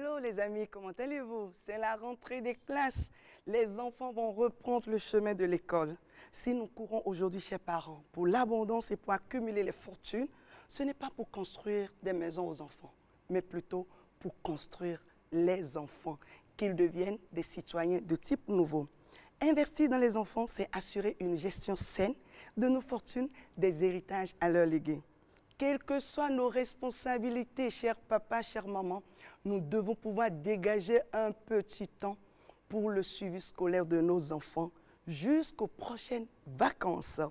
Hello les amis, comment allez-vous? C'est la rentrée des classes. Les enfants vont reprendre le chemin de l'école. Si nous courons aujourd'hui, chers parents, pour l'abondance et pour accumuler les fortunes, ce n'est pas pour construire des maisons aux enfants, mais plutôt pour construire les enfants, qu'ils deviennent des citoyens de type nouveau. Investir dans les enfants, c'est assurer une gestion saine de nos fortunes, des héritages à leur léguer. Quelles que soient nos responsabilités, chers papas, chères mamans, nous devons pouvoir dégager un petit temps pour le suivi scolaire de nos enfants jusqu'aux prochaines vacances.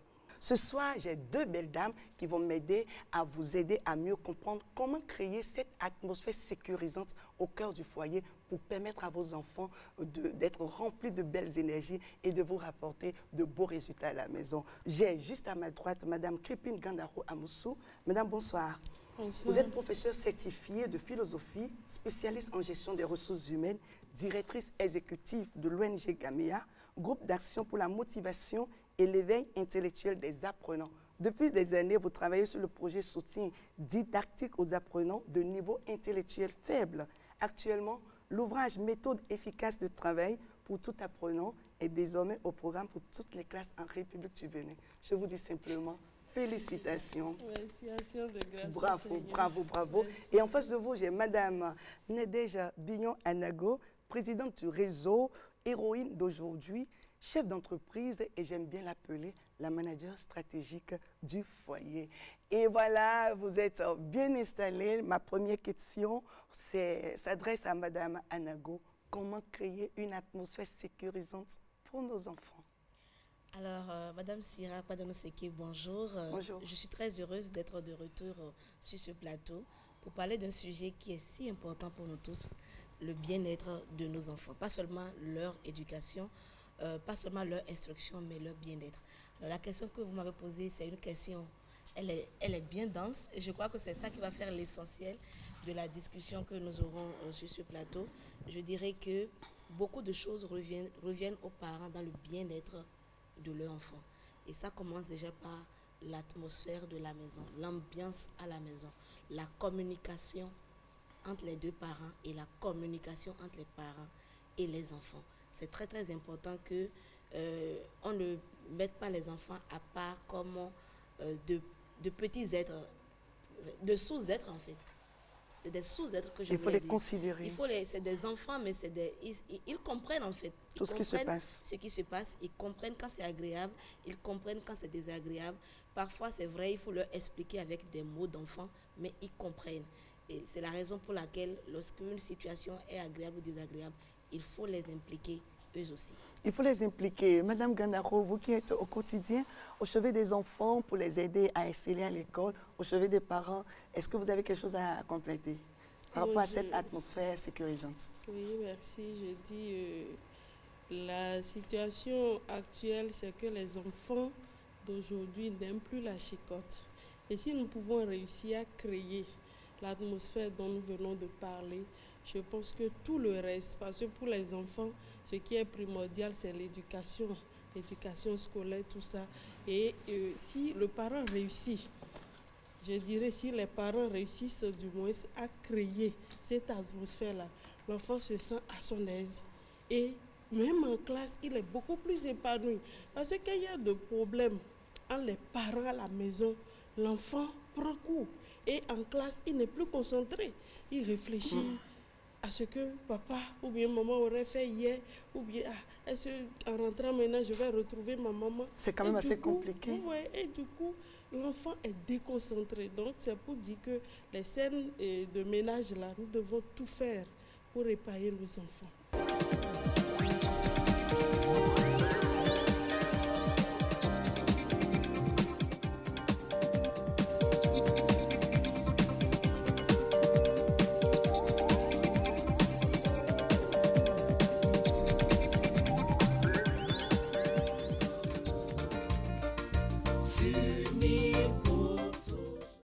Ce soir, j'ai deux belles dames qui vont m'aider à mieux comprendre comment créer cette atmosphère sécurisante au cœur du foyer pour permettre à vos enfants d'être remplis de belles énergies et de vous rapporter de beaux résultats à la maison. J'ai juste à ma droite Madame Kripine Gandaro Amoussou. Madame, bonsoir. Bonsoir. Vous êtes professeure certifiée de philosophie, spécialiste en gestion des ressources humaines, directrice exécutive de l'ONG Gamea, groupe d'action pour la motivation et l'éveil intellectuel des apprenants. Depuis des années, vous travaillez sur le projet soutien didactique aux apprenants de niveau intellectuel faible. Actuellement, l'ouvrage Méthode efficace de travail pour tout apprenant est désormais au programme pour toutes les classes en République du Bénin. Je vous dis simplement félicitations. Félicitations de grâce. Bravo, bravo, bravo. Merci. Et en face de vous, j'ai Madame Nedeja Bignon-Anago, présidente du réseau Héroïne d'aujourd'hui, chef d'entreprise et j'aime bien l'appeler la manager stratégique du foyer. Et voilà, vous êtes bien installés. Ma première question s'adresse à Madame Anago. Comment créer une atmosphère sécurisante pour nos enfants? Alors, Madame Sira Padonoseke, bonjour. Bonjour. Je suis très heureuse d'être de retour sur ce plateau pour parler d'un sujet qui est si important pour nous tous, le bien-être de nos enfants. Pas seulement leur éducation, pas seulement leur instruction, mais leur bien-être. La question que vous m'avez posée, c'est une question, elle est bien dense et je crois que c'est ça qui va faire l'essentiel de la discussion que nous aurons sur ce plateau. Je dirais que beaucoup de choses reviennent aux parents dans le bien-être de leur enfant. Et ça commence déjà par l'atmosphère de la maison, l'ambiance à la maison, la communication entre les deux parents et la communication entre les parents et les enfants. C'est très très important que on ne mette pas les enfants à part comme de petits êtres, de sous-êtres en fait. C'est des sous-êtres que je voulais dire. Il faut les considérer. C'est des enfants, mais ils comprennent en fait. Tout ce qui se passe. Ce qui se passe, ils comprennent quand c'est agréable, ils comprennent quand c'est désagréable. Parfois, c'est vrai, il faut leur expliquer avec des mots d'enfant, mais ils comprennent. Et c'est la raison pour laquelle, lorsqu'une situation est agréable ou désagréable, il faut les impliquer eux aussi. Il faut les impliquer. Madame Gandaro, vous qui êtes au quotidien au chevet des enfants pour les aider à exceller à l'école, au chevet des parents, est-ce que vous avez quelque chose à compléter par rapport à cette atmosphère sécurisante? Oui, merci. Je dis, la situation actuelle, c'est que les enfants d'aujourd'hui n'aiment plus la chicotte. Et si nous pouvons réussir à créer l'atmosphère dont nous venons de parler, je pense que tout le reste, parce que pour les enfants, ce qui est primordial, c'est l'éducation scolaire, tout ça. Et si le parent réussit, je dirais, si les parents réussissent du moins à créer cette atmosphère-là, l'enfant se sent à son aise. Et même en classe, il est beaucoup plus épanoui. Parce qu'il y a des problèmes entre les parents à la maison, l'enfant prend coup. Et en classe, il n'est plus concentré. Il réfléchit à ce que papa ou bien maman aurait fait hier, ou bien est-ce qu'en rentrant maintenant, je vais retrouver ma maman. C'est quand même assez compliqué. Oui, et du coup, l'enfant est déconcentré. Donc, c'est pour dire que les scènes de ménage, là, nous devons tout faire pour épailler nos enfants. S'unir